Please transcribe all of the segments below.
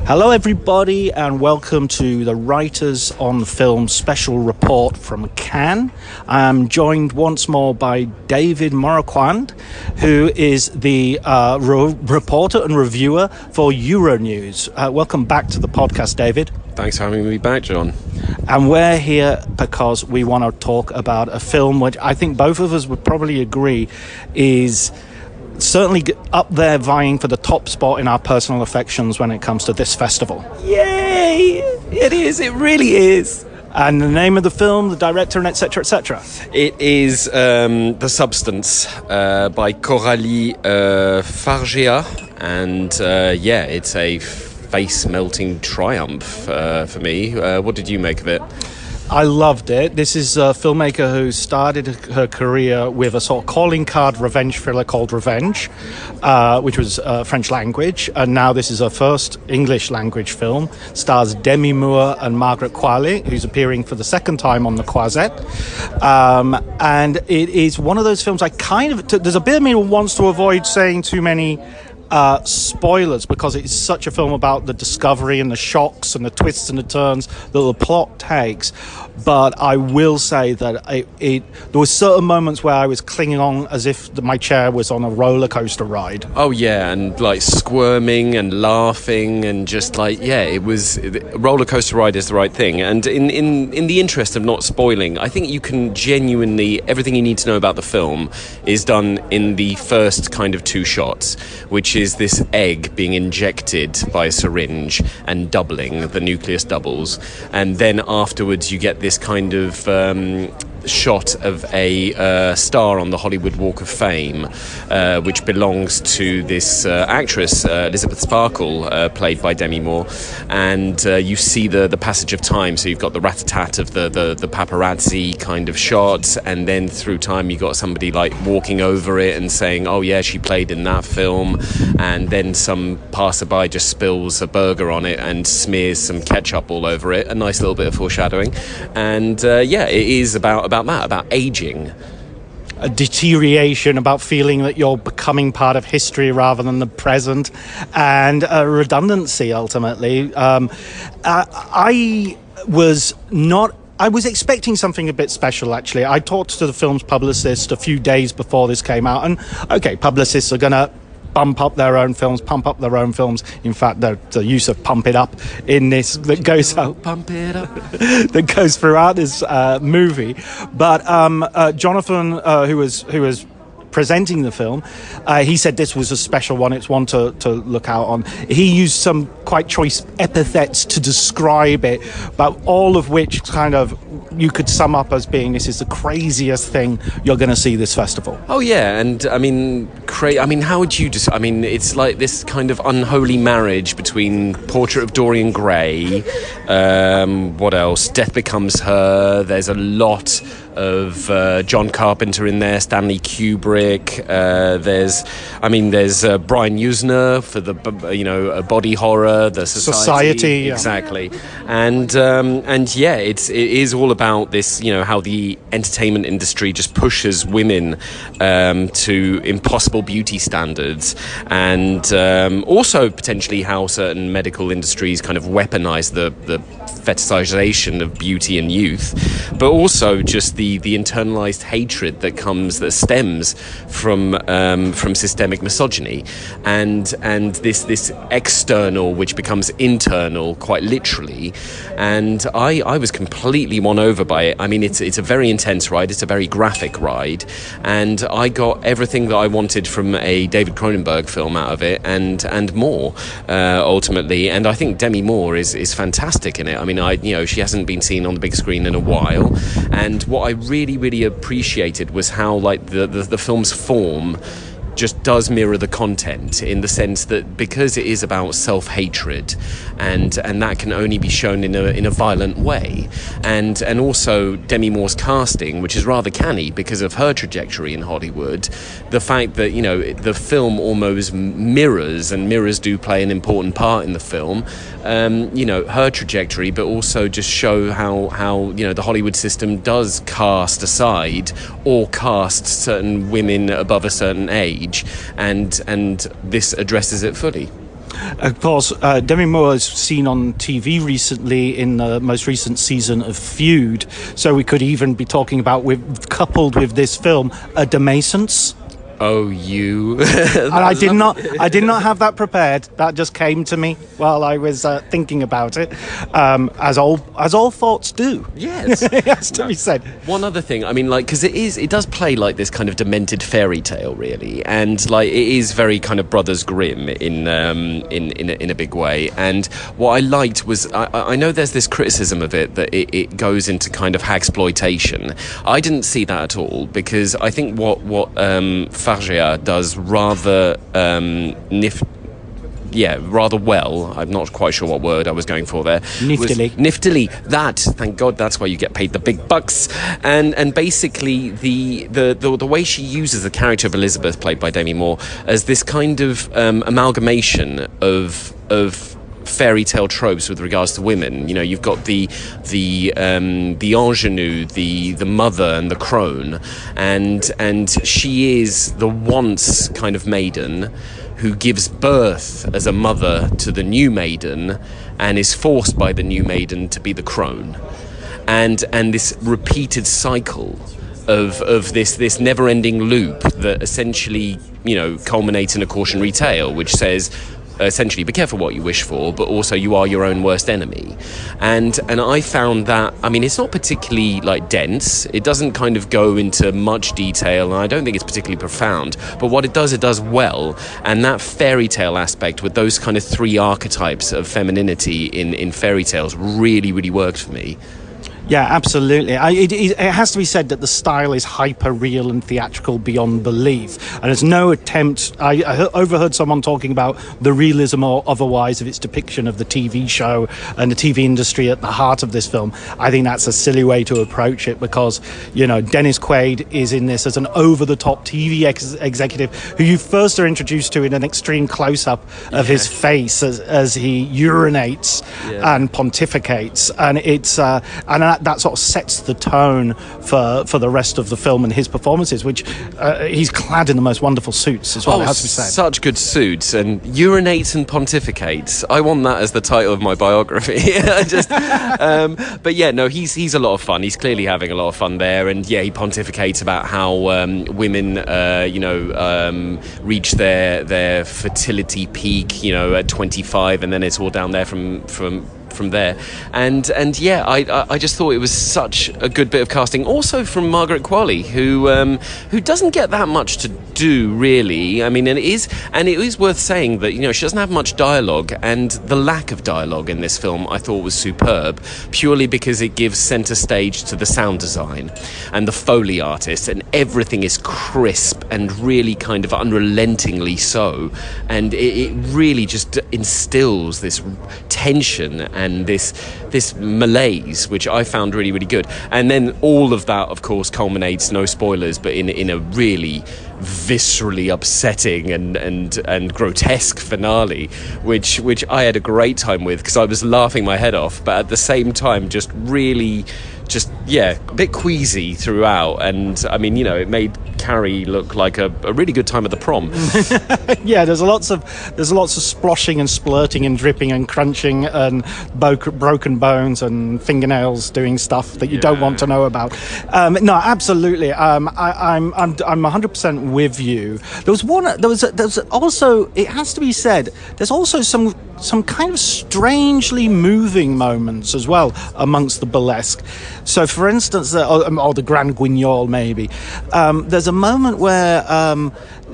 Hello, everybody, and welcome to the Writers on Film special report from Cannes. I'm joined once more by David Moore, who is the reporter and reviewer for Euronews. Welcome back to the podcast, David. Thanks for having me back, John. And we're here because we want to talk about a film which I think both of us would probably agree is certainly up there vying for the top spot in our personal affections when it comes to this festival. Yay! It is, it really is. And the name of the film, the director, and etc., etc. It is The Substance by Coralie Fargeat. And it's a face-melting triumph for me. What did you make of it? I loved it. This is a filmmaker who started her career with a sort of calling card revenge thriller called Revenge, which was French language, and now this is her first English language film. Stars Demi Moore and Margaret Qualley, who's appearing for the second time on the Quaid. And it is one of those films there's a bit of me who wants to avoid saying too many spoilers, because it's such a film about the discovery and the shocks and the twists and the turns that the plot takes. But I will say that there were certain moments where I was clinging on as if my chair was on a roller coaster ride. Oh yeah, and like squirming and laughing and just like, it was roller coaster ride is the right thing. And in the interest of not spoiling, I think you can genuinely, everything you need to know about the film is done in the first kind of two shots, which is this egg being injected by a syringe and doubling, the nucleus doubles, and then afterwards you get this kind of shot of a star on the Hollywood Walk of Fame, which belongs to this actress, Elizabeth Sparkle, played by Demi Moore, and you see the passage of time. So you've got the rat-a-tat of the paparazzi kind of shots, and then through time you got somebody like walking over it and saying, oh yeah, she played in that film, and then some passerby just spills a burger on it and smears some ketchup all over it, a nice little bit of foreshadowing. And it is about aging. A deterioration, about feeling that you're becoming part of history rather than the present, and a redundancy, ultimately. I was expecting something a bit special, actually. I talked to the film's publicist a few days before this came out, and publicists are going to pump up their own films. In fact, the use of "pump it up" in this that goes out, pump it up, that goes throughout this movie. But Jonathan, who was presenting the film, he said this was a special one. It's one to look out on. He used some quite choice epithets to describe it, but all of which kind of you could sum up as being, this is the craziest thing you're going to see this festival. Oh yeah, and I mean, how would you just? I mean, it's like this kind of unholy marriage between Portrait of Dorian Gray. What else? Death Becomes Her. There's a lot of John Carpenter in there, Stanley Kubrick. There's Brian Usner for the body horror, the Society. Yeah. Exactly, and it is all about this. How the entertainment industry just pushes women to impossible beauty standards, and also potentially how certain medical industries kind of weaponize the fetishization of beauty and youth, but also just the internalized hatred that stems from systemic misogyny, and this external which becomes internal quite literally. And I was completely won over by it. I mean, it's a very intense ride, it's a very graphic ride, and I got everything that I wanted from a David Cronenberg film out of it, and more ultimately. And I think Demi Moore is fantastic in it. I mean, she hasn't been seen on the big screen in a while, and what I really, really appreciated was how like the film's form just does mirror the content, in the sense that because it is about self-hatred, and that can only be shown in a violent way, and also Demi Moore's casting, which is rather canny because of her trajectory in Hollywood, the fact that the film almost mirrors, and mirrors do play an important part in the film, her trajectory, but also just show how the Hollywood system does cast aside or cast certain women above a certain age, and this addresses it fully. Of course, Demi Moore is seen on TV recently in the most recent season of Feud, so we could even be talking about, coupled with this film, a demascence. Oh, you! And I did not have that prepared. That just came to me while I was thinking about it, as all thoughts do. Yes, it has to be said. One other thing, I mean, like, because it does play like this kind of demented fairy tale, really, and like it is very kind of Brothers Grimm in a big way. And what I liked was, I know there's this criticism of it that it goes into kind of hagsploitation. I didn't see that at all, because I think what Fargeat does rather rather well. I'm not quite sure what word I was going for there. Niftily. That, thank God, that's why you get paid the big bucks. And basically the way she uses the character of Elizabeth, played by Demi Moore, as this kind of amalgamation of fairy tale tropes with regards to women. You know, you've got the ingenue, the mother, and the crone, and she is the once kind of maiden who gives birth as a mother to the new maiden and is forced by the new maiden to be the crone, and this repeated cycle of this never-ending loop that essentially, you know, culminates in a cautionary tale which says, essentially, be careful what you wish for, but also you are your own worst enemy. And I found that, I mean, it's not particularly like dense. It doesn't kind of go into much detail, and I don't think it's particularly profound. But what it does well. And that fairy tale aspect with those kind of three archetypes of femininity in fairy tales really, really worked for me. Yeah, absolutely. It has to be said that the style is hyper-real and theatrical beyond belief. And there's no attempt... I overheard someone talking about the realism or otherwise of its depiction of the TV show and the TV industry at the heart of this film. I think that's a silly way to approach it, because, you know, Dennis Quaid is in this as an over-the-top TV executive who you first are introduced to in an extreme close-up of his face as he urinates and pontificates. And it's... that sort of sets the tone for the rest of the film and his performances, which he's clad in the most wonderful suits as well, it has to be said. Such good suits, and urinates and pontificates. I want that as the title of my biography. But yeah, no, he's a lot of fun. He's clearly having a lot of fun there, and yeah, he pontificates about how women, reach their fertility peak, you know, at 25, and then it's all down there from there, and yeah, I just thought it was such a good bit of casting, also from Margaret Qualley, who doesn't get that much to do, really. I mean, and it is worth saying that, you know, she doesn't have much dialogue, and the lack of dialogue in this film I thought was superb, purely because it gives center stage to the sound design and the Foley artists, and everything is crisp and really kind of unrelentingly so, and it really just instills this tension and this malaise, which I found really, really good. And then all of that, of course, culminates, no spoilers, but in a really viscerally upsetting and grotesque finale, which I had a great time with, because I was laughing my head off, but at the same time just really a bit queasy throughout. And I mean, you know, it made Carrie look like a really good time at the prom. Yeah, there's lots of sploshing and splurting and dripping and crunching and broken bones and fingernails doing stuff that you don't want to know about. No, absolutely. I'm 100% with you. There's also, it has to be said, there's also some kind of strangely moving moments as well amongst the burlesque. So, for instance, or the Grand Guignol, maybe. There's a moment where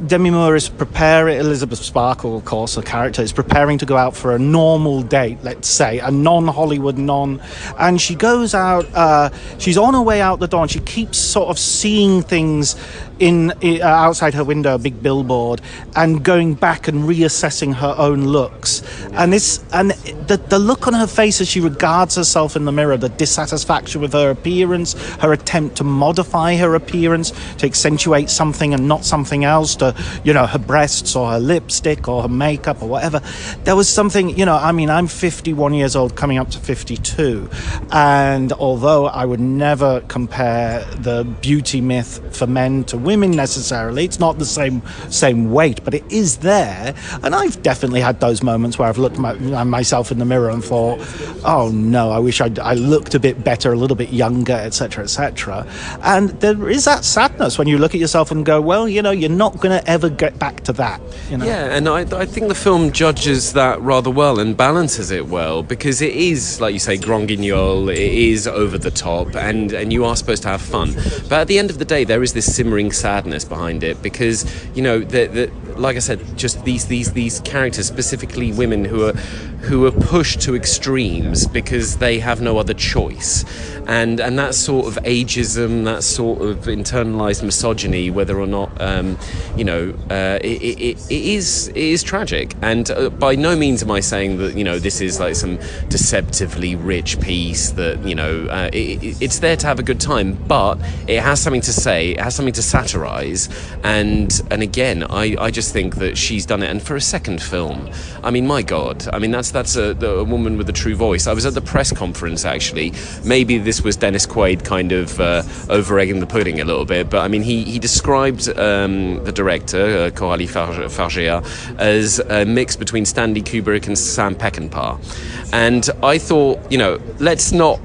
Demi Moore is preparing, Elizabeth Sparkle, of course, the character, is preparing to go out for a normal date, let's say, a non-Hollywood and she goes out, she's on her way out the door, and she keeps sort of seeing things outside her window, a big billboard, and going back and reassessing her own looks. And the look on her face as she regards herself in the mirror, the dissatisfaction with her appearance, her attempt to modify her appearance, to accentuate something and not something else, to, her breasts or her lipstick or her makeup or whatever. There was something, I'm 51 years old, coming up to 52. And although I would never compare the beauty myth for men to women necessarily, it's not the same weight, but it is there. And I've definitely had those moments where I've looked at myself in the mirror and thought, oh no, I wish I looked a bit better, a little bit younger, etc., etc. And there is that sadness when you look at yourself and go, well, you're not going to ever get back to that. Yeah, and I think the film judges that rather well and balances it well, because it is, like you say, grand guignol, it is over the top, and you are supposed to have fun. But at the end of the day, there is this simmering sadness behind it, because, like I said, just these characters, specifically women who are pushed to extremes because they have no other choice. And that sort of ageism, that sort of internalized misogyny, whether or not, it is tragic. And by no means am I saying that, this is like some deceptively rich piece that, it's there to have a good time, but it has something to say, it has something to satirize. And again, I just think that she's done it. And for a second film, I mean, my God, I mean, that's a woman with a true voice. I was at the press conference, actually. Maybe this was Dennis Quaid kind of over-egging the pudding a little bit, but I mean, he described the director, Coralie Fargeat, as a mix between Stanley Kubrick and Sam Peckinpah. And I thought, let's not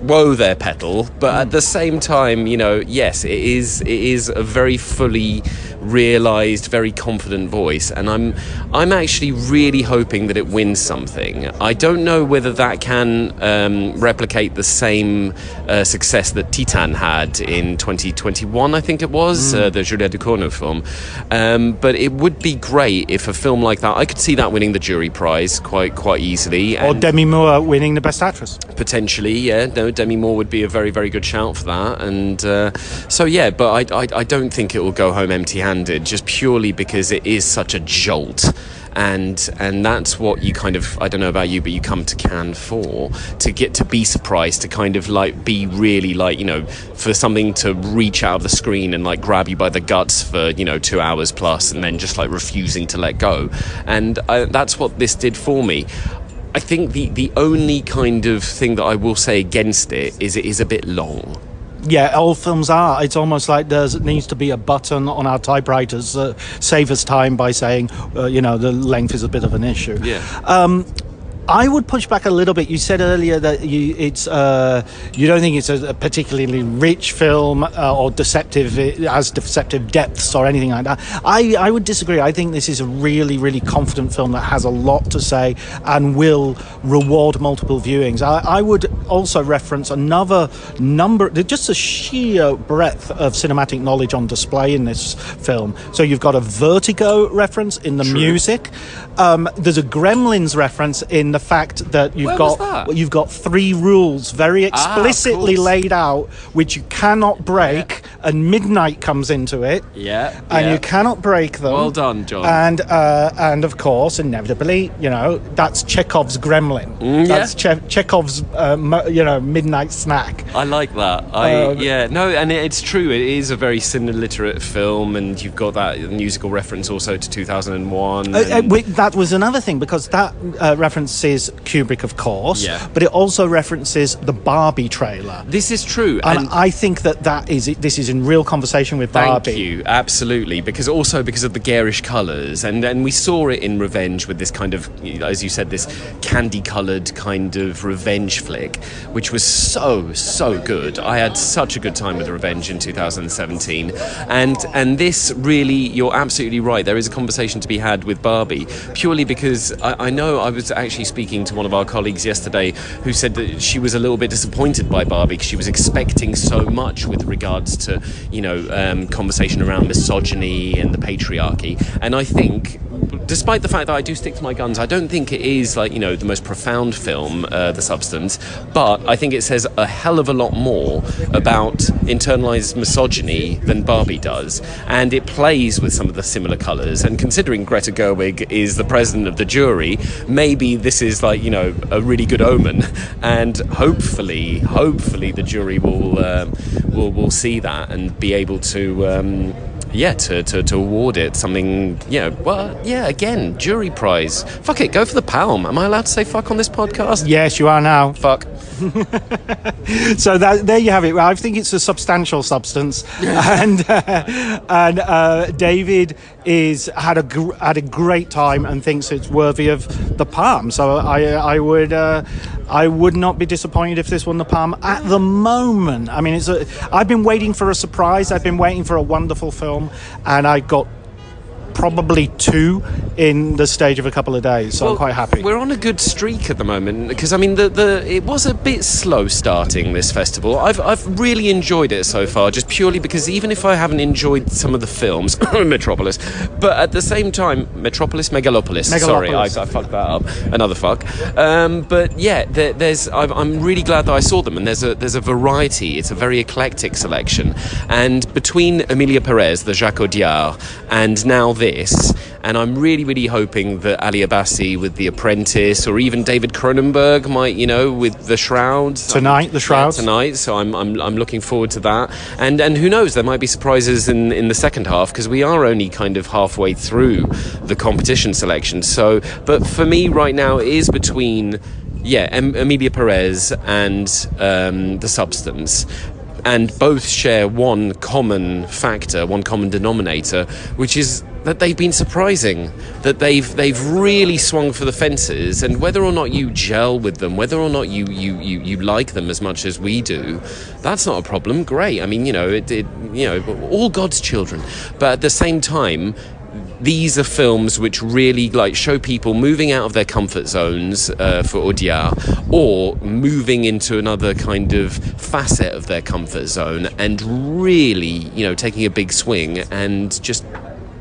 woe their petal, but at the same time, yes, it is a very fully realized, very confident voice, and I'm actually really hoping that it wins something. I don't know whether that can replicate the same success that Titan had in 2021, I think it was, the Julia Ducournau film. But it would be great if a film like that, I could see that winning the jury prize quite easily. Or Demi Moore winning the Best Actress. Potentially, yeah. No, Demi Moore would be a very, very good shout for that. And but I don't think it will go home empty-handed, just purely because it is such a jolt. And that's what you kind of, I don't know about you, but you come to Cannes for, to get to be surprised, to kind of like be really like, for something to reach out of the screen and like grab you by the guts for 2 hours plus, and then just like refusing to let go. And that's what this did for me. I think the only kind of thing that I will say against it is a bit long. Yeah, all films are. It's almost like there needs to be a button on our typewriters that save us time by saying, the length is a bit of an issue. Yeah. I would push back a little bit. You said earlier that you don't think it's a particularly rich film or deceptive, it has deceptive depths or anything like that. I would disagree. I think this is a really, really confident film that has a lot to say and will reward multiple viewings. I would also reference another number, just a sheer breadth of cinematic knowledge on display in this film. So you've got a Vertigo reference in the music. There's a Gremlins reference in the fact that you've got 3 rules very explicitly laid out, which you cannot break, and midnight comes into it. And you cannot break them. Well done, John. And of course, inevitably, that's Chekhov's Gremlin. That's Chekhov's midnight snack. I like that. And it's true. It is a very sin-literate film, and you've got that musical reference also to 2001. That was another thing, because that references Kubrick, of course, but it also references the Barbie trailer. This is true, and I think this is in real conversation with Barbie. Thank you, absolutely, because of the garish colours, and we saw it in Revenge with this kind of, as you said, this candy-coloured kind of revenge flick, which was so good. I had such a good time with Revenge in 2017, and this really, you're absolutely right. There is a conversation to be had with Barbie, purely because I know I was actually speaking to one of our colleagues yesterday who said that she was a little bit disappointed by Barbie because she was expecting so much with regards to conversation around misogyny and the patriarchy. And I think despite the fact that I do stick to my guns, I don't think it is like, the most profound film, The Substance, but I think it says a hell of a lot more about internalized misogyny than Barbie does, and it plays with some of the similar colours, and considering Greta Gerwig is the president of the jury, maybe this is like, a really good omen, and hopefully the jury will see that and be able to to award it something, again, jury prize. Fuck it, go for the Palm. Am I allowed to say fuck on this podcast? Yes, you are now. Fuck. So there you have it. Well, I think it's a substantial substance, and David had a great time and thinks it's worthy of the Palm. So I would not be disappointed if this won the Palm at the moment. I mean, I've been waiting for a surprise. I've been waiting for a wonderful film, and I got probably 2 in the stage of a couple of days, so I'm quite happy. We're on a good streak at the moment, because I mean it was a bit slow starting this festival. I've really enjoyed it so far, just purely because even if I haven't enjoyed some of the films, Metropolis, but at the same time, Megalopolis. Sorry, I fucked that up. Another fuck. But yeah, I'm really glad that I saw them, and there's a variety. It's a very eclectic selection, and between Emilia Perez, the Jacques Audiard, and now this, and I'm really hoping that Ali Abbasi with The Apprentice, or even David Cronenberg might, with The Shrouds tonight. So I'm looking forward to that, and who knows, there might be surprises in the second half, because we are only kind of halfway through the competition selection. So, but for me right now, it is between Emilia Perez and The Substance. And both share one common factor, one common denominator, which is that they've been surprising, that they've really swung for the fences, and whether or not you gel with them, whether or not you like them as much as we do, that's not a problem. Great. I mean, all God's children. But at the same time, these are films which really show people moving out of their comfort zones for Audiard, or moving into another kind of facet of their comfort zone and really, taking a big swing and just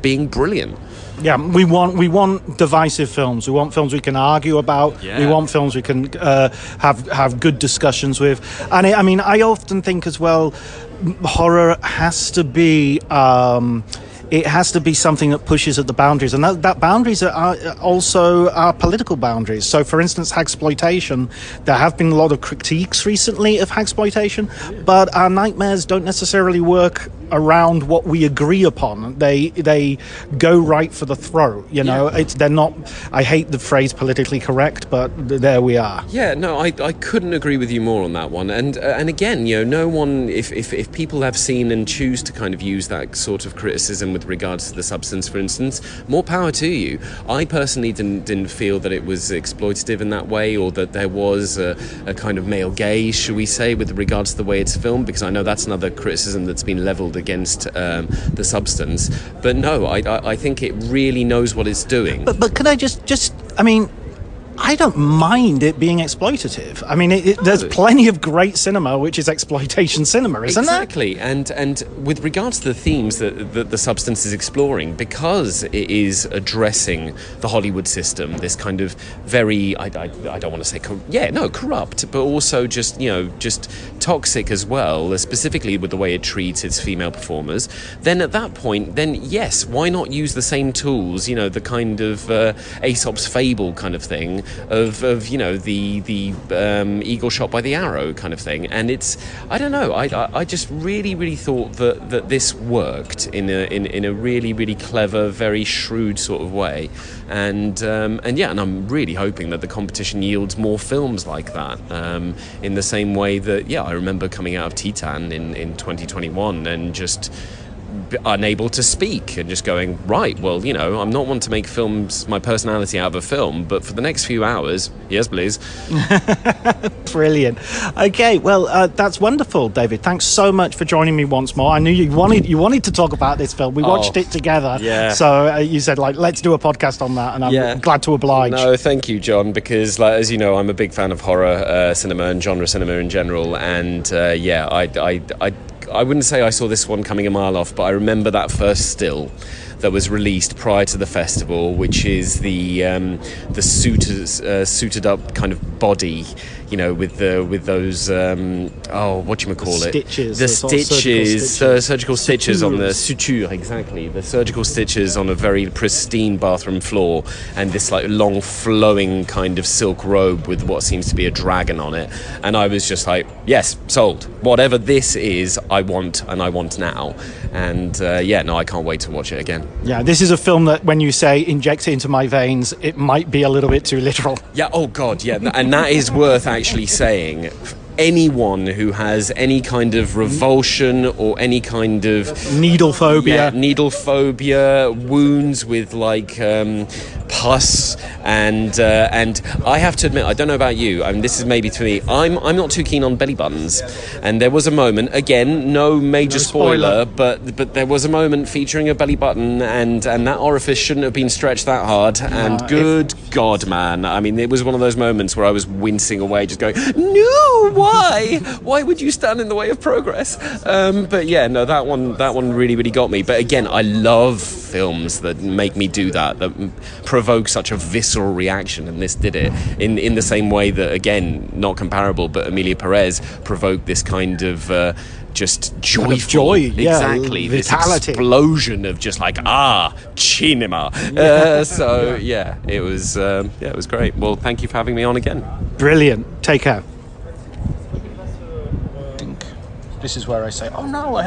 being brilliant. Yeah, we want divisive films. We want films we can argue about. Yeah. We want films we can have good discussions with. And I often think as well, horror has to be. It has to be something that pushes at the boundaries, and that boundaries are also our political boundaries. So, for instance, hagsploitation. There have been a lot of critiques recently of hagsploitation, but our nightmares don't necessarily work around what we agree upon. They go right for the throat. They're not. I hate the phrase politically correct, but there we are. Yeah, no, I couldn't agree with you more on that one. And again, no one, if people have seen and choose to kind of use that sort of criticism with regards to The Substance, for instance, more power to you. I personally didn't feel that it was exploitative in that way, or that there was a kind of male gaze, should we say, with regards to the way it's filmed, because I know that's another criticism that's been levelled against The Substance. But no, I think it really knows what it's doing. But could I I don't mind it being exploitative. I mean, there's plenty of great cinema which is exploitation cinema, isn't exactly. there? Exactly, and with regards to the themes that The Substance is exploring, because it is addressing the Hollywood system, this kind of very, I don't want to say, corrupt, but also just toxic as well, specifically with the way it treats its female performers, then at that point, yes, why not use the same tools, the kind of Aesop's fable kind of thing, of the eagle shot by the arrow kind of thing. And it's, I don't know, I just really thought that this worked in a really clever, very shrewd sort of way, and I'm really hoping that the competition yields more films like that, in the same way that I remember coming out of Titan in 2021 and just unable to speak and just going, right, well, I'm not one to make films my personality out of a film, but for the next few hours, yes please. Brilliant. Okay, well, that's wonderful, David. Thanks so much for joining me once more. I knew you wanted to talk about this film. We watched it together. Yeah. So you said, let's do a podcast on that, and I'm glad to oblige. No, thank you, John, because as you know, I'm a big fan of horror cinema and genre cinema in general, and I wouldn't say I saw this one coming a mile off, but I remember that first still that was released prior to the festival, which is the suited up kind of body, you know, with those stitches, the stitches, surgical stitches on the suture, exactly, the surgical stitches on a very pristine bathroom floor, and this like long flowing kind of silk robe with what seems to be a dragon on it. And I was just like, yes, sold. Whatever this is, I want, and I want now. And I can't wait to watch it again. Yeah, this is a film that when you say inject it into my veins, it might be a little bit too literal. Yeah, oh God, yeah. And that is worth actually saying. Anyone who has any kind of revulsion or any kind of needle phobia, wounds with like pus, and I have to admit, I don't know about you, this is maybe to me, I'm not too keen on belly buttons, and there was a moment, again, no major spoiler, but there was a moment featuring a belly button, and that orifice shouldn't have been stretched that hard, and good God, man, I mean, it was one of those moments where I was wincing away, just going, no, why would you stand in the way of progress? But yeah, no, that one really got me. But again, I love films that make me do that provoke such a visceral reaction, and this did it in the same way that, again, not comparable, but Emilia Perez provoked this kind of just joyful, kind of joy, exactly, this vitality, explosion of just like cinema. So yeah, it was great. Well, thank you for having me on again. Brilliant. Take care. This is where I say, oh no, I